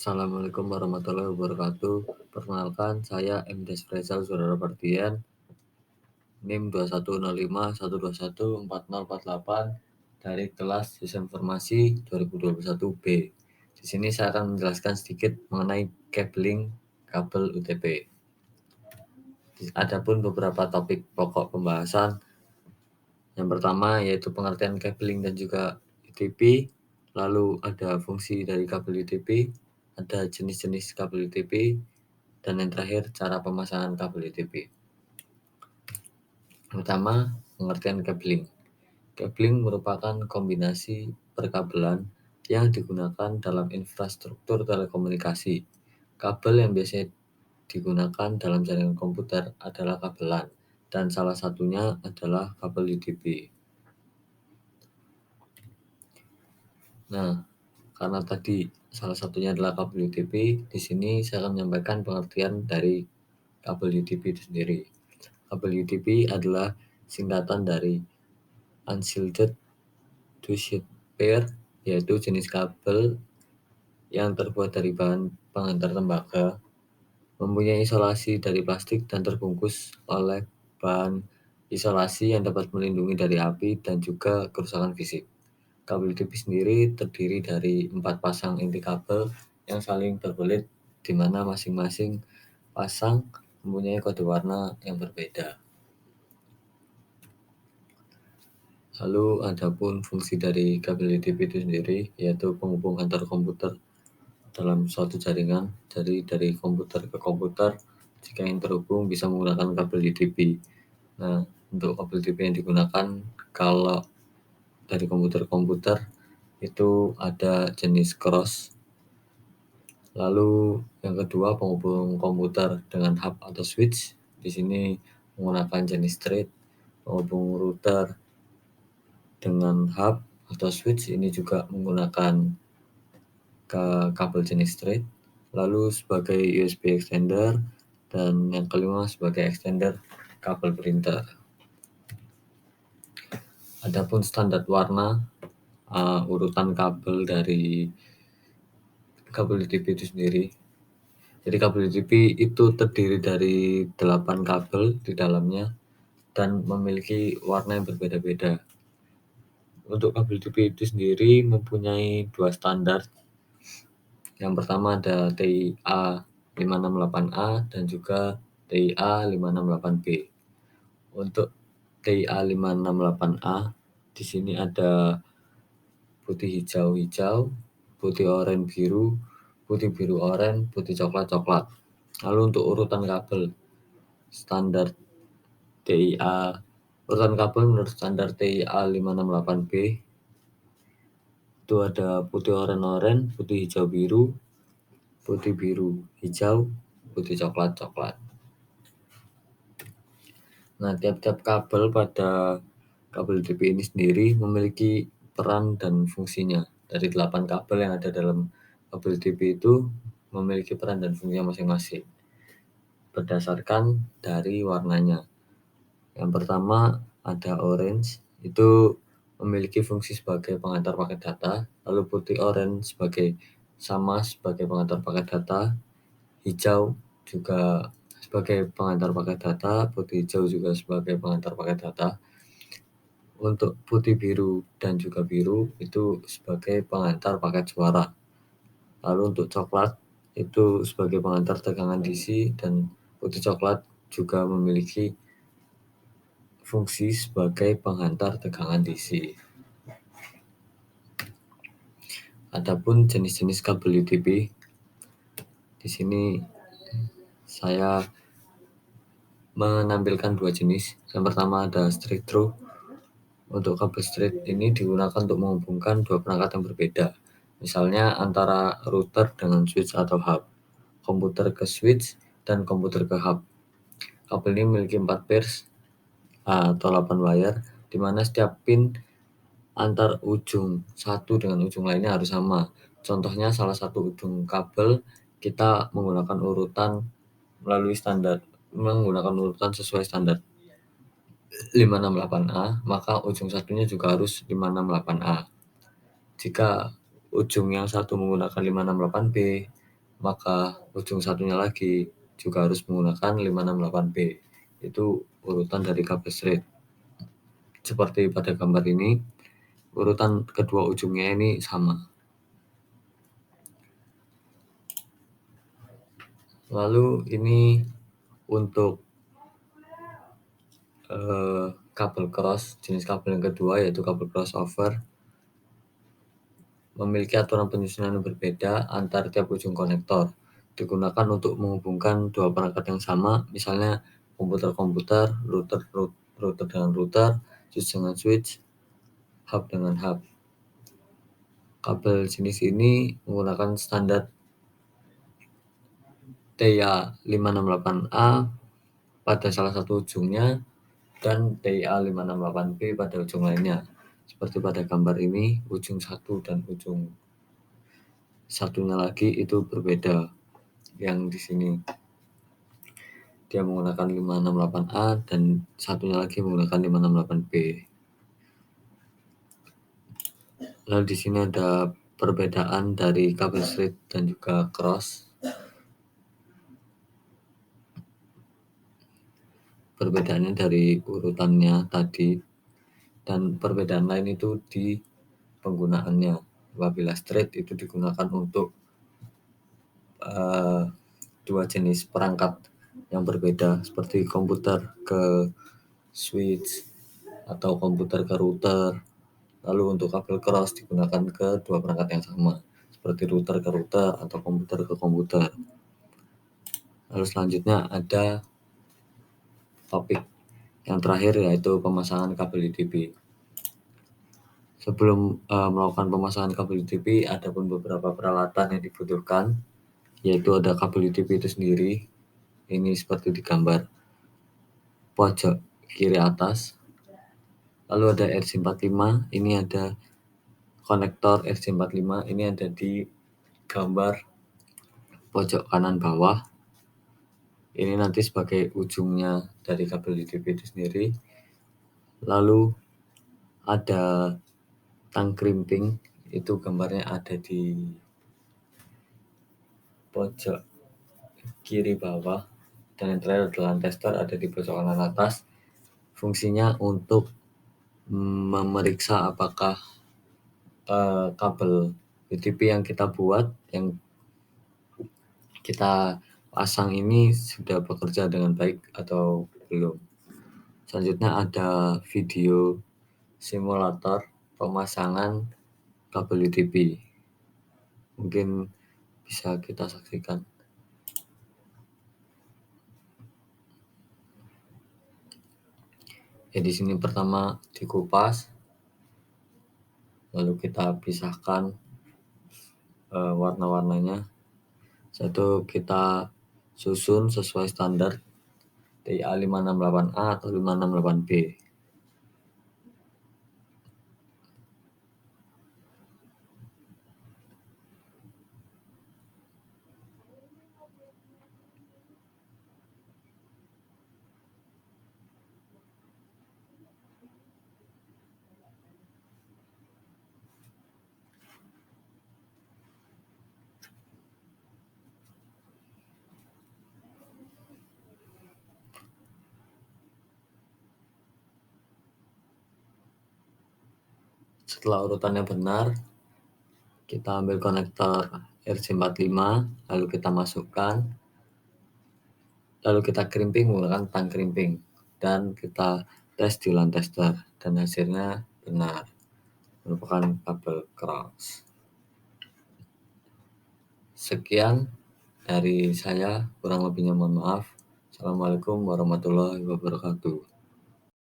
Assalamualaikum warahmatullahi wabarakatuh. Perkenalkan, saya M. Desfrezal Saudara Partian, NIM 210512140408 dari kelas Sistem Informasi 2021B. Di sini saya akan menjelaskan sedikit mengenai cabling kabel UTP. Adapun beberapa topik pokok pembahasan. Yang pertama yaitu pengertian cabling dan juga UTP, lalu ada fungsi dari kabel UTP, ada jenis-jenis kabel UTP, dan yang terakhir cara pemasangan kabel UTP. Pertama, pengertian cabling. Cabling merupakan kombinasi perkabelan yang digunakan dalam infrastruktur telekomunikasi. Kabel yang biasanya digunakan dalam jaringan komputer adalah kabelan, dan salah satunya adalah kabel UTP. Nah, karena tadi salah satunya adalah kabel UTP, di sini saya akan menyampaikan pengertian dari kabel UTP itu sendiri. Kabel UTP adalah singkatan dari Unshielded Two-Sheet Pair, yaitu jenis kabel yang terbuat dari bahan pengantar tembaga, mempunyai isolasi dari plastik dan terbungkus oleh bahan isolasi yang dapat melindungi dari api dan juga kerusakan fisik. Kabel UTP sendiri terdiri dari 4 pasang inti kabel yang saling berbelit, di mana masing-masing pasang mempunyai kode warna yang berbeda. Lalu adapun fungsi dari kabel UTP itu sendiri yaitu penghubung antar komputer dalam suatu jaringan, jadi dari komputer ke komputer jika yang terhubung bisa menggunakan kabel UTP. Nah, untuk kabel UTP yang digunakan kalau dari komputer ke komputer itu ada jenis cross. Lalu yang kedua penghubung komputer dengan hub atau switch. Di sini menggunakan jenis straight. Penghubung router dengan hub atau switch ini juga menggunakan kabel jenis straight. Lalu sebagai USB extender, dan yang kelima sebagai extender kabel printer. Adapun standar warna urutan kabel dari kabel UTP itu sendiri. Jadi kabel UTP itu terdiri dari 8 kabel di dalamnya dan memiliki warna yang berbeda-beda. Untuk kabel UTP itu sendiri mempunyai 2 standar. Yang pertama ada TIA 568A dan juga TIA 568B. Untuk TIA 568A di sini ada putih hijau-hijau, putih oranye biru, putih biru oranye, putih coklat-coklat. Lalu untuk urutan kabel standar TIA, urutan kabel menurut standar TIA 568B itu ada putih oranye-oranye, putih hijau biru, putih biru hijau, putih coklat-coklat. Nah, tiap-tiap kabel pada kabel UTP ini sendiri memiliki peran dan fungsinya. Dari 8 kabel yang ada dalam kabel UTP itu memiliki peran dan fungsinya masing-masing berdasarkan dari warnanya. Yang pertama ada orange, itu memiliki fungsi sebagai pengantar paket data, lalu putih oranye sebagai pengantar paket data, hijau juga sebagai pengantar paket data, putih hijau juga sebagai pengantar paket data. Untuk putih biru dan juga biru itu sebagai pengantar paket suara. Lalu untuk coklat itu sebagai pengantar tegangan DC, dan putih coklat juga memiliki fungsi sebagai pengantar tegangan DC. Adapun jenis-jenis kabel UTP, di sini saya menampilkan 2 jenis. Yang pertama ada straight through. Untuk kabel straight ini digunakan untuk menghubungkan 2 perangkat yang berbeda. Misalnya antara router dengan switch atau hub, komputer ke switch, dan komputer ke hub. Kabel ini memiliki 4 pairs atau 8 wire, di mana setiap pin antar ujung satu dengan ujung lainnya harus sama. Contohnya salah satu ujung kabel kita menggunakan urutan sesuai standar 568A, maka ujung satunya juga harus 568A. Jika ujung yang satu menggunakan 568B, maka ujung satunya lagi juga harus menggunakan 568B. Itu urutan dari kabel straight. Seperti pada gambar ini, urutan kedua ujungnya ini sama. Lalu ini untuk kabel cross, jenis kabel yang kedua yaitu kabel crossover, memiliki aturan penyusunan yang berbeda antar tiap ujung konektor. Digunakan untuk menghubungkan dua perangkat yang sama, misalnya komputer-komputer, router dengan router, switch dengan switch, hub dengan hub. Kabel jenis ini menggunakan standar TIA568A pada salah satu ujungnya dan TIA568B pada ujung lainnya. Seperti pada gambar ini, ujung satu dan ujung satunya lagi itu berbeda. Yang di sini dia menggunakan 568A dan satunya lagi menggunakan 568B. Lalu di sini ada perbedaan dari kabel straight dan juga cross. Perbedaannya dari urutannya tadi, dan perbedaan lain itu di penggunaannya. Apabila straight itu digunakan untuk dua jenis perangkat yang berbeda, seperti komputer ke switch atau komputer ke router. Lalu untuk kabel cross digunakan ke dua perangkat yang sama, seperti router ke router atau komputer ke komputer. Lalu selanjutnya ada topik yang terakhir yaitu pemasangan kabel UDP. Sebelum melakukan pemasangan kabel UDP, ada pun beberapa peralatan yang dibutuhkan, yaitu ada kabel UDP itu sendiri. Ini seperti di gambar pojok kiri atas. Lalu ada RJ45, ini ada konektor RJ45, ini ada di gambar pojok kanan bawah. Ini nanti sebagai ujungnya dari kabel UDP itu sendiri. Lalu ada tang crimping, itu gambarnya ada di pojok kiri bawah. Dan yang terakhir adalah tester, ada di pojok kanan atas. Fungsinya untuk memeriksa apakah kabel UDP yang kita buat, yang kita pasang ini sudah bekerja dengan baik atau belum. Selanjutnya ada video simulator pemasangan kabel UDP. Mungkin bisa kita saksikan. Ya, di sini pertama dikupas, lalu kita pisahkan warna-warnanya. Satu kita susun sesuai standar TIA568A atau 568B. Setelah urutannya benar, kita ambil konektor RJ45, lalu kita masukkan, lalu kita crimping menggunakan tang crimping, dan kita tes di LAN tester, dan hasilnya benar, merupakan kabel cross. Sekian dari saya, kurang lebihnya mohon maaf. Assalamualaikum warahmatullahi wabarakatuh.